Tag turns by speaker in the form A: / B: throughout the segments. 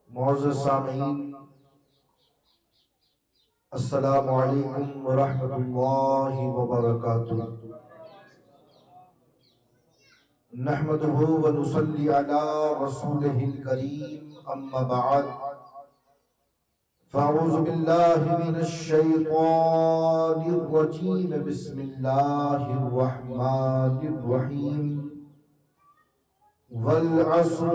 A: معزز سامعین، السلام علیکم ورحمۃ اللہ وبرکاتہ۔ نحمده ونصلی علی رسولہ الکریم، اما بعد فاعوذ باللہ من الشیطان الرجیم، بسم اللہ الرحمن الرحیم۔ والعصر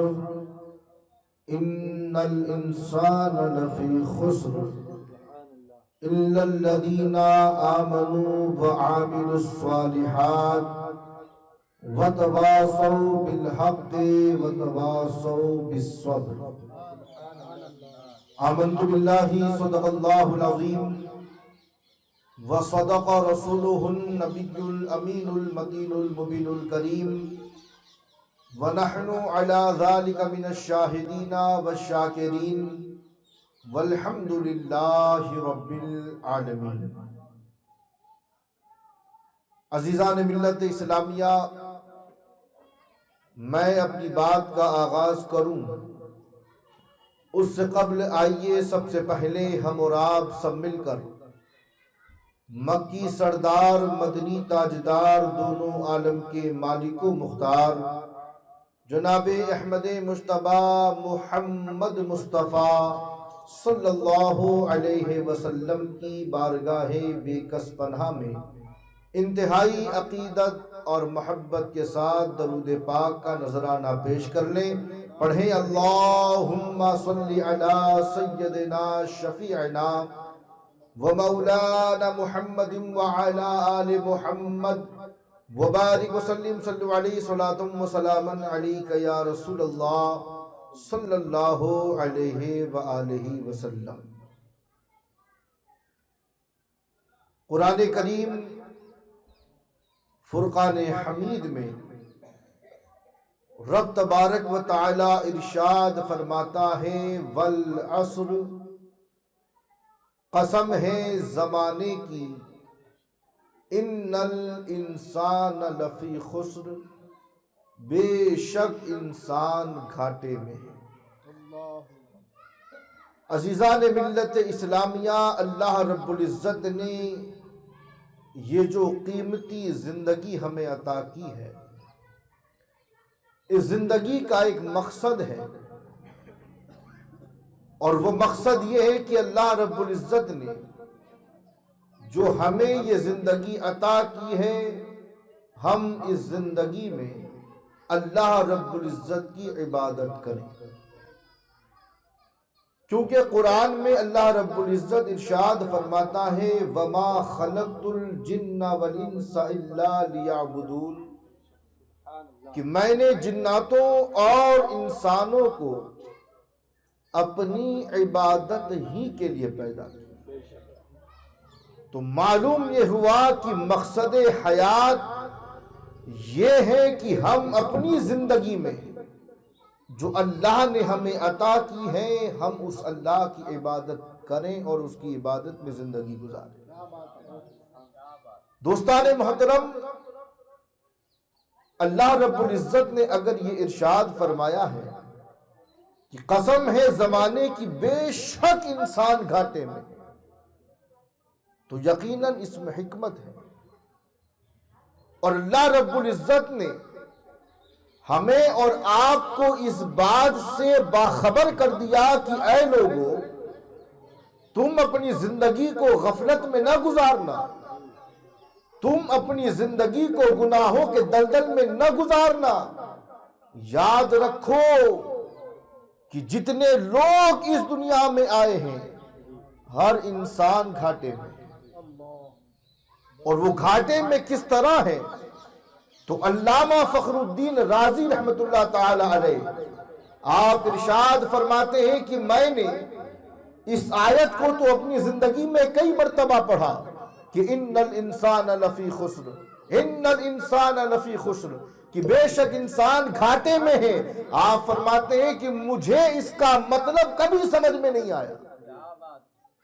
A: ان الانسان لفی خسر الا الذین آمنوا وعملوا الصالحات وتواصوا بالحق وتواصوا بالصبر۔ آمنت باللہ صدق اللہ العظیم وصدق رسولہ النبی الامین المتین المبین الکریم، ونحن علی ذلک من الشاہدین والشاکرین، والحمد للہ رب العالمین۔ عزیزان ملت اسلامیہ، میں اپنی بات کا آغاز کروں اس سے قبل آئیے سب سے پہلے ہم اور آپ سب مل کر مکی سردار مدنی تاجدار دونوں عالم کے مالک و مختار جناب احمد مجتبی محمد مصطفیٰ صلی اللہ علیہ وسلم کی بارگاہ بے کس پناہ میں انتہائی عقیدت اور محبت کے ساتھ درود پاک کا نذرانہ پیش کر لیں۔ پڑھیں اللہم صلی علی سیدنا شفیعنا و مولانا محمد وعلی آل محمد وبارک وسلم، صلی علیہ صلاۃ و سلاما علیک یا رسول اللہ صلی اللہ علیہ وآلہ وسلم۔ قرآن کریم فرقان حمید میں رب تبارک و تعالی ارشاد فرماتا ہے، والعصر، قسم ہے زمانے کی، ان الانسان لفی خسر، بے شک انسان گھاٹے میں ہے۔ عزیزان ملت اسلامیہ، اللہ رب العزت نے یہ جو قیمتی زندگی ہمیں عطا کی ہے، اس زندگی کا ایک مقصد ہے، اور وہ مقصد یہ ہے کہ اللہ رب العزت نے جو ہمیں یہ زندگی عطا کی ہے، ہم اس زندگی میں اللہ رب العزت کی عبادت کریں، کیونکہ قرآن میں اللہ رب العزت ارشاد فرماتا ہے، وَمَا خَلَقْتُ الْجِنَّ وَالْإِنسَ إِلَّا لِيَعْبُدُونَ، کہ میں نے جناتوں اور انسانوں کو اپنی عبادت ہی کے لیے پیدا کیا۔ تو معلوم یہ ہوا کہ مقصد حیات یہ ہے کہ ہم اپنی زندگی میں جو اللہ نے ہمیں عطا کی ہے، ہم اس اللہ کی عبادت کریں اور اس کی عبادت میں زندگی گزاریں۔ دوستان محترم، اللہ رب العزت نے اگر یہ ارشاد فرمایا ہے کہ قسم ہے زمانے کی، بے شک انسان گھاٹے میں، تو یقیناً اس میں حکمت ہے، اور اللہ رب العزت نے ہمیں اور آپ کو اس بات سے باخبر کر دیا کہ اے لوگو، تم اپنی زندگی کو غفلت میں نہ گزارنا، تم اپنی زندگی کو گناہوں کے دلدل میں نہ گزارنا۔ یاد رکھو کہ جتنے لوگ اس دنیا میں آئے ہیں، ہر انسان گھاٹے میں، اور وہ گھاٹے میں کس طرح ہے؟ تو علامہ فخر الدین رازی رحمت اللہ تعالی علیہ آپ ارشاد فرماتے ہیں کہ میں نے اس آیت کو تو اپنی زندگی میں کئی مرتبہ پڑھا کہ ان الانسان لفی خسر، ان الانسان لفی خسر، کہ بے شک انسان گھاٹے میں ہے۔ آپ فرماتے ہیں کہ مجھے اس کا مطلب کبھی سمجھ میں نہیں آیا،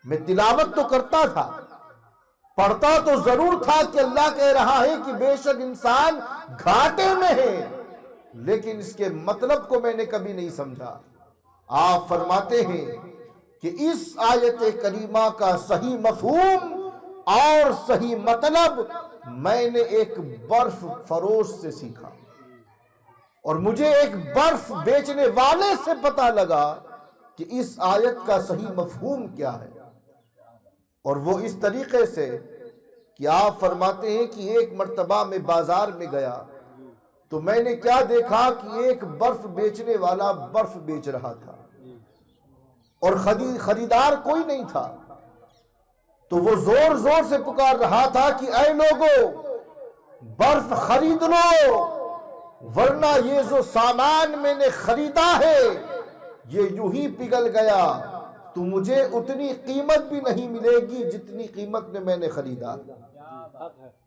A: میں تلاوت تو کرتا تھا، پڑھتا تو ضرور تھا کہ اللہ کہہ رہا ہے کہ بے شک انسان گھاٹے میں ہے، لیکن اس کے مطلب کو میں نے کبھی نہیں سمجھا۔ آپ فرماتے ہیں کہ اس آیت کریمہ کا صحیح مفہوم اور صحیح مطلب میں نے ایک برف فروش سے سیکھا، اور مجھے ایک برف بیچنے والے سے پتہ لگا کہ اس آیت کا صحیح مفہوم کیا ہے۔ اور وہ اس طریقے سے کہ آپ فرماتے ہیں کہ ایک مرتبہ میں بازار میں گیا تو میں نے کیا دیکھا کہ ایک برف بیچنے والا برف بیچ رہا تھا اور خریدار کوئی نہیں تھا، تو وہ زور زور سے پکار رہا تھا کہ اے لوگو برف خرید لو، ورنہ یہ جو سامان میں نے خریدا ہے یہ یوں ہی پگھل گیا تو مجھے اتنی قیمت بھی نہیں ملے گی جتنی قیمت میں نے خریدا۔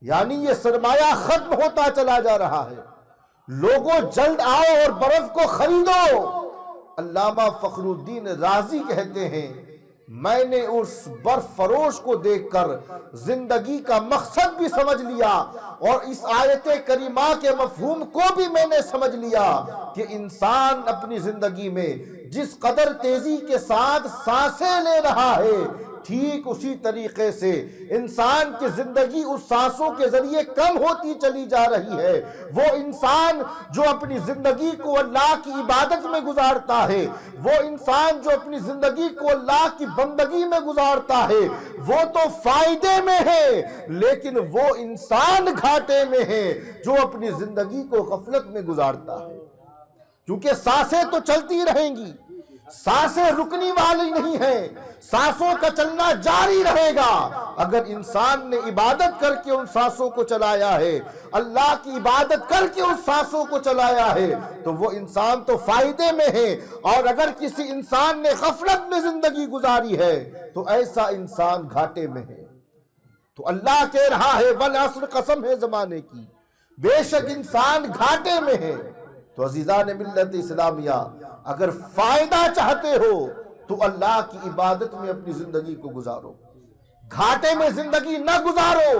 A: یعنی یہ سرمایہ ختم ہوتا چلا جا رہا ہے، لوگوں جلد آؤ اور برف کو خریدو۔ علامہ فخر الدین رازی کہتے ہیں میں نے اس برف فروش کو دیکھ کر زندگی کا مقصد بھی سمجھ لیا اور اس آیت کریمہ کے مفہوم کو بھی میں نے سمجھ لیا کہ انسان اپنی زندگی میں جس قدر تیزی کے ساتھ سانسیں لے رہا ہے ٹھیک اسی طریقے سے انسان کی زندگی اس سانسوں کے ذریعے کم ہوتی چلی جا رہی ہے۔ وہ انسان جو اپنی زندگی کو اللہ کی عبادت میں گزارتا ہے، وہ انسان جو اپنی زندگی کو اللہ کی بندگی میں گزارتا ہے، وہ تو فائدے میں ہے، لیکن وہ انسان گھاٹے میں ہے جو اپنی زندگی کو غفلت میں گزارتا ہے، کیونکہ سانسیں تو چلتی رہیں گی، سانسیں رکنی والی نہیں ہیں، سانسوں کا چلنا جاری رہے گا۔ اگر انسان نے عبادت کر کے ان سانسوں کو چلایا ہے، اللہ کی عبادت کر کے ان سانسوں کو چلایا ہے تو وہ انسان تو فائدے میں ہے، اور اگر کسی انسان نے غفلت میں زندگی گزاری ہے تو ایسا انسان گھاٹے میں ہے۔ تو اللہ کہہ رہا ہے والعصر، قسم ہے زمانے کی، بے شک انسان گھاٹے میں ہے۔ تو عزیزان ملت اسلامیہ، اگر فائدہ چاہتے ہو تو اللہ کی عبادت میں اپنی زندگی کو گزارو، گھاٹے میں زندگی نہ گزارو۔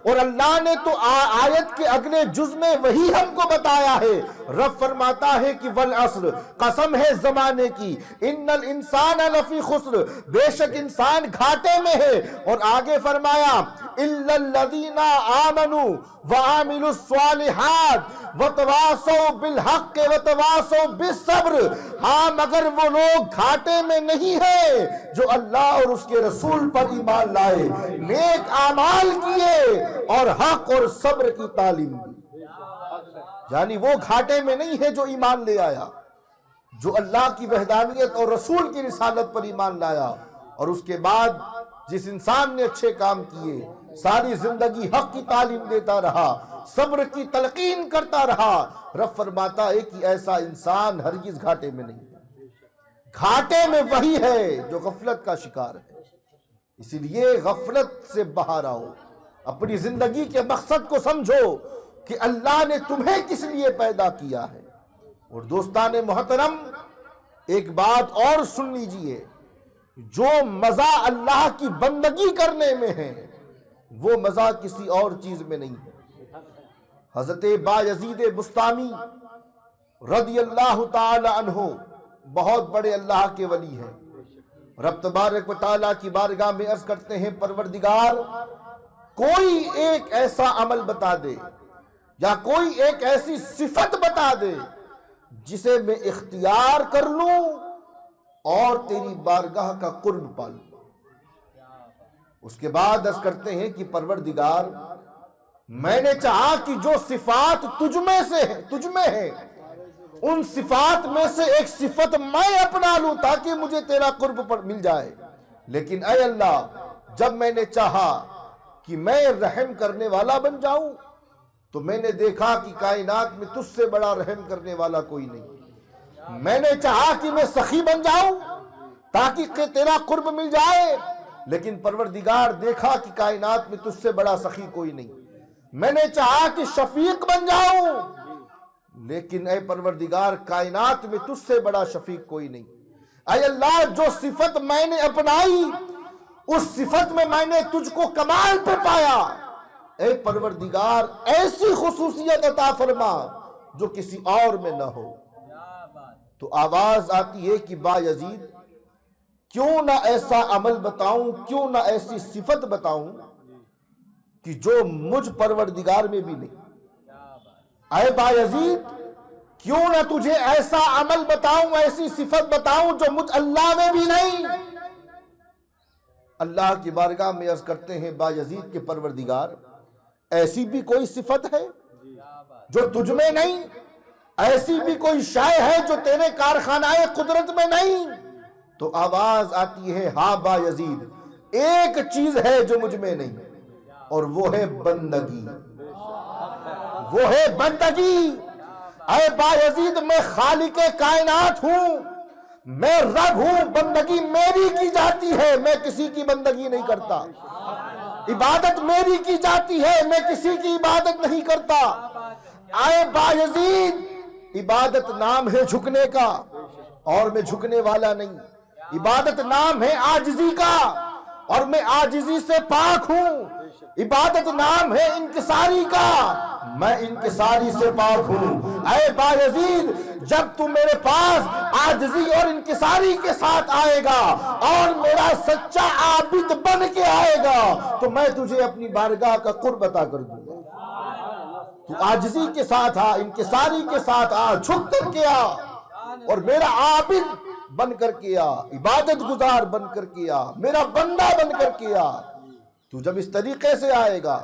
A: اور اللہ نے تو آیت کے اگلے جز میں وہی ہم کو بتایا ہے، رب فرماتا ہے کہ والعصر، قسم ہے زمانے کی، ان الانسان لفی خسر، بے شک انسان گھاٹے میں ہے۔ اور آگے فرمایا الا الذین آمنوا وعملوا الصالحات وتواصوا بالحق وتواصوا بالصبر، ہاں مگر وہ لوگ گھاٹے میں نہیں ہیں جو اللہ اور اس کے رسول پر ایمان لائے، نیک اعمال کیے اور حق اور صبر کی تعلیم دی۔ یعنی وہ گھاٹے میں نہیں ہے جو ایمان لے آیا، جو اللہ کی وحدانیت اور رسول کی رسالت پر ایمان لایا، اور اس کے بعد جس انسان نے اچھے کام کیے، ساری زندگی حق کی تعلیم دیتا رہا، صبر کی تلقین کرتا رہا، رب فرماتا ہے کہ ایسا انسان ہرگز گھاٹے میں نہیں۔ گھاٹے میں وہی ہے جو غفلت کا شکار ہے۔ اسی لیے غفلت سے باہر آؤ، اپنی زندگی کے مقصد کو سمجھو کہ اللہ نے تمہیں کس لیے پیدا کیا ہے۔ اور دوستان محترم، ایک بات اور سن لیجئے، جو مزہ اللہ کی بندگی کرنے میں ہے وہ مزہ کسی اور چیز میں نہیں ہے۔ حضرت بایزید بستامی رضی اللہ تعالی عنہ بہت بڑے اللہ کے ولی ہیں، رب تبارک و تعالیٰ کی بارگاہ میں عرض کرتے ہیں پروردگار کوئی ایک ایسا عمل بتا دے یا کوئی ایک ایسی صفت بتا دے جسے میں اختیار کر لوں اور تیری بارگاہ کا قرب پا لوں۔ اس کے بعد عرض کرتے ہیں کہ پروردگار میں نے چاہا کہ جو صفات تجھ میں ہے ان صفات میں سے ایک صفت میں اپنا لوں تاکہ مجھے تیرا قرب پر مل جائے، لیکن اے اللہ جب میں نے چاہا کہ میں رحم کرنے والا بن جاؤں تو میں نے دیکھا کہ کائنات میں تجھ سے بڑا رحم کرنے والا کوئی نہیں۔ میں نے چاہا کہ میں سخی بن جاؤں تاکہ تیرا قرب مل جائے، لیکن پروردگار دیکھا کہ کائنات میں تجھ سے بڑا سخی کوئی نہیں۔ میں نے چاہا کہ شفیق بن جاؤں، لیکن اے پروردگار کائنات میں تجھ سے بڑا شفیق کوئی نہیں۔ اے اللہ جو صفت میں نے اپنائی اس صفت میں نے تجھ کو کمال پہ پایا، اے پروردگار ایسی خصوصیت عطا فرما جو کسی اور میں نہ ہو۔ تو آواز آتی ہے کہ با یزید کیوں نہ ایسا عمل بتاؤں، کیوں نہ ایسی صفت بتاؤں کہ جو مجھ پروردگار میں بھی نہیں۔ اے با یزید کیوں نہ تجھے ایسا عمل بتاؤں، ایسی صفت بتاؤں جو مجھ اللہ میں بھی نہیں۔ اللہ کی بارگاہ میں عرض کرتے ہیں با یزید کے پروردگار ایسی بھی کوئی صفت ہے جو تجھ میں نہیں؟ ایسی بھی کوئی شے ہے جو تیرے کارخانہ قدرت میں نہیں؟ تو آواز آتی ہے ہاں با یزید ایک چیز ہے جو مجھ میں نہیں، اور وہ ہے بندگی، وہ ہے بندگی۔ اے با یزید میں خالق کائنات ہوں، میں رب ہوں، بندگی میری کی جاتی ہے، میں کسی کی بندگی نہیں کرتا، عبادت میری کی جاتی ہے، میں کسی کی عبادت نہیں کرتا۔ اے با یزید عبادت نام ہے جھکنے کا اور میں جھکنے والا نہیں، عبادت نام ہے عاجزی کا اور میں عاجزی سے پاک ہوں، عبادت نام ہے انکساری کا، میں انکساری سے پاک ہوں۔ اے با یزید جب تم میرے پاس عاجزی اور انکساری کے ساتھ آئے گا اور میرا سچا عابد بن کے آئے گا تو میں تجھے اپنی بارگاہ کا قرب عطا کر دوں گا۔ تو عاجزی کے ساتھ آ، انکساری کے ساتھ آ، جھک کر کے آ اور میرا عابد بن کر کے آ، عبادت گزار بن کر کے آ، میرا بندہ بن کر کے آ۔ تو جب اس طریقے سے آئے گا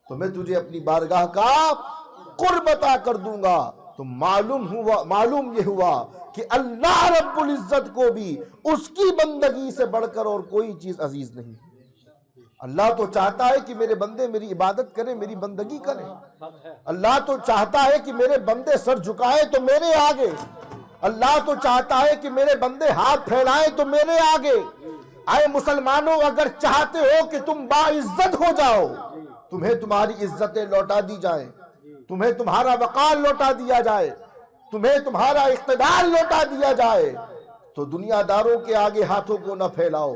A: تو میں تجھے اپنی بارگاہ کا قرب عطا کر دوں گا۔ تو معلوم یہ ہوا کہ اللہ رب العزت کو بھی اس کی بندگی سے بڑھ کر اور کوئی چیز عزیز نہیں۔ اللہ تو چاہتا ہے کہ میرے بندے میری عبادت کریں، میری بندگی کریں۔ اللہ تو چاہتا ہے کہ میرے بندے سر جھکائیں تو میرے آگے، اللہ تو چاہتا ہے کہ میرے بندے ہاتھ پھیلائیں تو میرے آگے۔ اے مسلمانوں اگر چاہتے ہو کہ تم باعزت ہو جاؤ، تمہیں تمہاری عزتیں لوٹا دی جائیں، تمہیں تمہارا وقار لوٹا دیا جائے، تمہیں تمہارا اقتدار لوٹا دیا جائے، تو دنیا داروں کے آگے ہاتھوں کو نہ پھیلاؤ،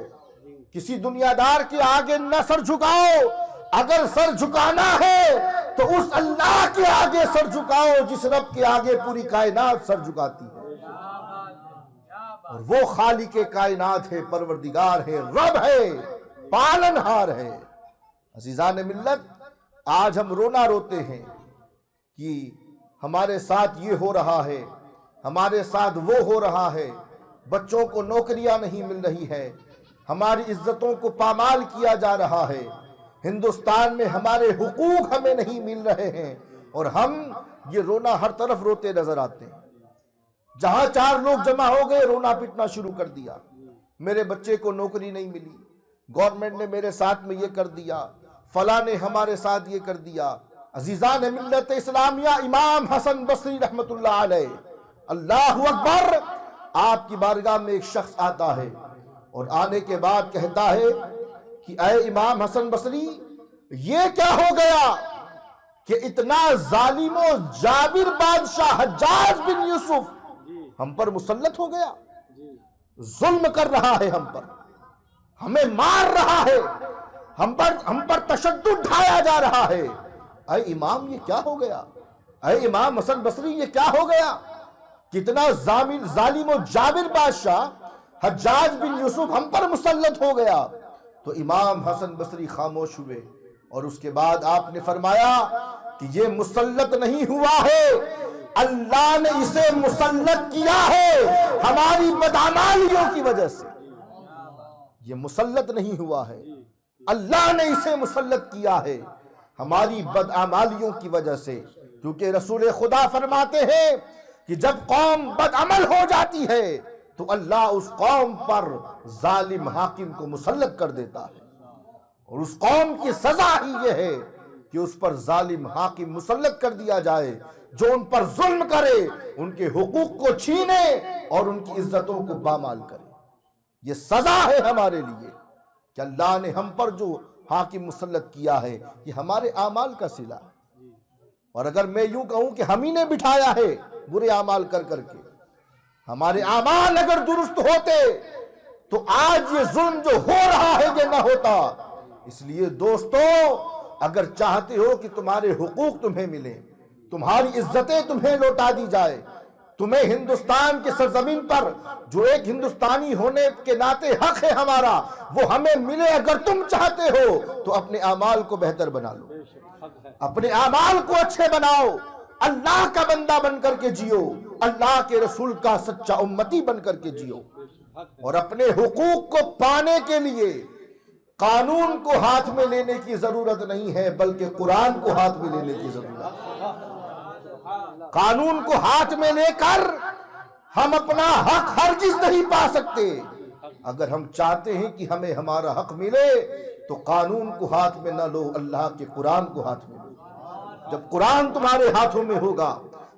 A: کسی دنیا دار کے آگے نہ سر جھکاؤ۔ اگر سر جھکانا ہے تو اس اللہ کے آگے سر جھکاؤ جس رب کے آگے پوری کائنات سر جھکاتی ہے، اور وہ خالق کائنات ہے، پروردگار ہے، رب ہے، پالنہار ہے۔ عزیزان ملت آج ہم رونا روتے ہیں کہ ہمارے ساتھ یہ ہو رہا ہے، ہمارے ساتھ وہ ہو رہا ہے، بچوں کو نوکریاں نہیں مل رہی ہے، ہماری عزتوں کو پامال کیا جا رہا ہے، ہندوستان میں ہمارے حقوق ہمیں نہیں مل رہے ہیں، اور ہم یہ رونا ہر طرف روتے نظر آتے ہیں۔ جہاں چار لوگ جمع ہو گئے رونا پٹنا شروع کر دیا، میرے بچے کو نوکری نہیں ملی، گورنمنٹ نے میرے ساتھ میں یہ کر دیا، فلاں نے ہمارے ساتھ یہ کر دیا۔ عزیزان ملت اسلامیہ امام حسن بصری رحمت اللہ علیہ، اللہ اکبر، آپ کی بارگاہ میں ایک شخص آتا ہے اور آنے کے بعد کہتا ہے کہ اے امام حسن بصری یہ کیا ہو گیا کہ اتنا ظالم و جابر بادشاہ حجاج بن یوسف ہم پر مسلط ہو گیا، ظلم کر رہا ہے ہم پر، ہمیں مار رہا ہے، ہم پر تشدد ڈھایا جا رہا ہے۔ اے امام یہ کیا ہو گیا؟ اے امام حسن بصری یہ کیا ہو گیا؟ کتنا ظالم و جابر بادشاہ حجاج بن یوسف ہم پر مسلط ہو گیا۔ تو امام حسن بصری خاموش ہوئے اور اس کے بعد آپ نے فرمایا کہ یہ مسلط نہیں ہوا ہے، اللہ نے اسے مسلط کیا ہے ہماری بدعمالیوں کی وجہ سے۔ یہ مسلط نہیں ہوا ہے، اللہ نے اسے مسلط کیا ہے ہماری بدعمالیوں کی وجہ سے، کیونکہ رسول خدا فرماتے ہیں کہ جب قوم بدعمل ہو جاتی ہے تو اللہ اس قوم پر ظالم حاکم کو مسلط کر دیتا ہے، اور اس قوم کی سزا ہی یہ ہے کہ اس پر ظالم حاکم مسلط کر دیا جائے جو ان پر ظلم کرے، ان کے حقوق کو چھینے اور ان کی عزتوں کو پامال کرے۔ یہ سزا ہے ہمارے لیے کہ اللہ نے ہم پر جو حاکم مسلط کیا ہے یہ ہمارے اعمال کا صلہ ہے۔ اور اگر میں یوں کہوں کہ ہم ہی نے بٹھایا ہے برے اعمال کر کر کے، ہمارے اعمال اگر درست ہوتے تو آج یہ ظلم جو ہو رہا ہے یہ نہ ہوتا۔ اس لیے دوستو اگر چاہتے ہو کہ تمہارے حقوق تمہیں ملیں، تمہاری عزتیں تمہیں لوٹا دی جائے، تمہیں ہندوستان کے سرزمین پر جو ایک ہندوستانی ہونے کے ناطے حق ہے ہمارا وہ ہمیں ملے، اگر تم چاہتے ہو تو اپنے اعمال کو بہتر بنا لو، اپنے اعمال کو اچھے بناؤ، اللہ کا بندہ بن کر کے جیو، اللہ کے رسول کا سچا امتی بن کر کے جیو، اور اپنے حقوق کو پانے کے لیے قانون کو ہاتھ میں لینے کی ضرورت نہیں ہے بلکہ قرآن کو ہاتھ میں لینے کی ضرورت ہے۔ قانون کو ہاتھ میں لے کر ہم اپنا حق ہرگز نہیں پا سکتے۔ اگر ہم چاہتے ہیں کہ ہمیں ہمارا حق ملے تو قانون کو ہاتھ میں نہ لو، اللہ کے قرآن کو ہاتھ میں لو۔ جب قرآن تمہارے ہاتھوں میں ہوگا،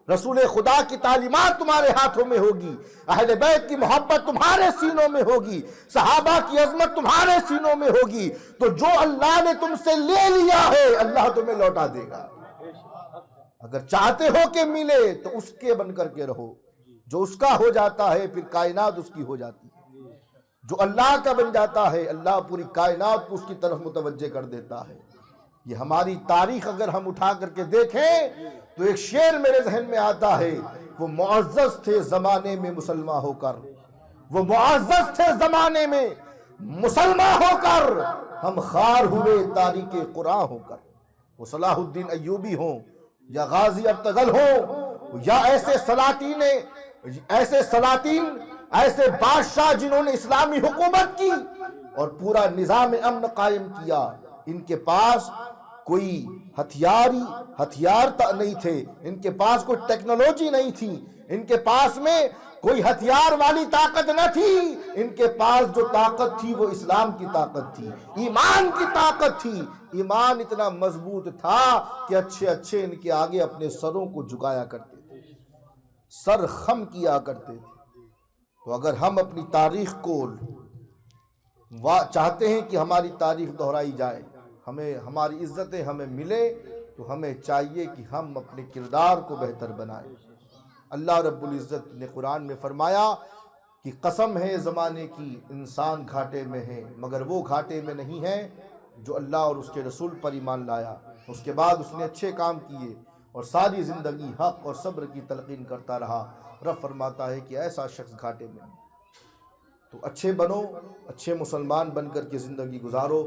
A: رسول خدا کی تعلیمات تمہارے ہاتھوں میں ہوگی، اہل بیت کی محبت تمہارے سینوں میں ہوگی، صحابہ کی عظمت تمہارے سینوں میں ہوگی، تو جو اللہ نے تم سے لے لیا ہے اللہ تمہیں لوٹا دے گا۔ اگر چاہتے ہو کہ ملے تو اس کے بن کر کے رہو، جو اس کا ہو جاتا ہے پھر کائنات اس کی ہو جاتی ہے، جو اللہ کا بن جاتا ہے اللہ پوری کائنات کو اس کی طرف متوجہ کر دیتا ہے۔ یہ ہماری تاریخ اگر ہم اٹھا کر کے دیکھیں تو ایک شعر میرے ذہن میں آتا ہے، وہ معزز تھے زمانے میں مسلمان ہو کر، وہ معزز تھے زمانے میں مسلمان ہو کر، ہم خار ہوئے تاریخ قرآن ہو کر۔ وہ صلاح الدین ایوبی ہوں یا غازی ارطغرل ہوں یا ایسے سلاطین ایسے بادشاہ جنہوں نے اسلامی حکومت کی اور پورا نظام امن قائم کیا، ان کے پاس کوئی ہتھیار نہیں تھے، ان کے پاس کوئی ٹیکنالوجی نہیں تھی، ان کے پاس میں کوئی ہتھیار والی طاقت نہ تھی، ان کے پاس جو طاقت تھی وہ اسلام کی طاقت تھی، ایمان کی طاقت تھی۔ ایمان اتنا مضبوط تھا کہ اچھے ان کے آگے اپنے سروں کو جھکایا کرتے تھے، سر خم کیا کرتے تھے۔ تو اگر ہم اپنی تاریخ کو چاہتے ہیں کہ ہماری تاریخ دہرائی جائے، ہماری عزتیں ہمیں ملے، تو ہمیں چاہیے کہ ہم اپنے کردار کو بہتر بنائیں۔ اللہ رب العزت نے قرآن میں فرمایا کہ قسم ہے زمانے کی انسان گھاٹے میں ہے، مگر وہ گھاٹے میں نہیں ہے جو اللہ اور اس کے رسول پر ایمان لایا، اس کے بعد اس نے اچھے کام کیے اور ساری زندگی حق اور صبر کی تلقین کرتا رہا۔ رب فرماتا ہے کہ ایسا شخص گھاٹے میں نہیں۔ تو اچھے بنو، اچھے مسلمان بن کر کے زندگی گزارو۔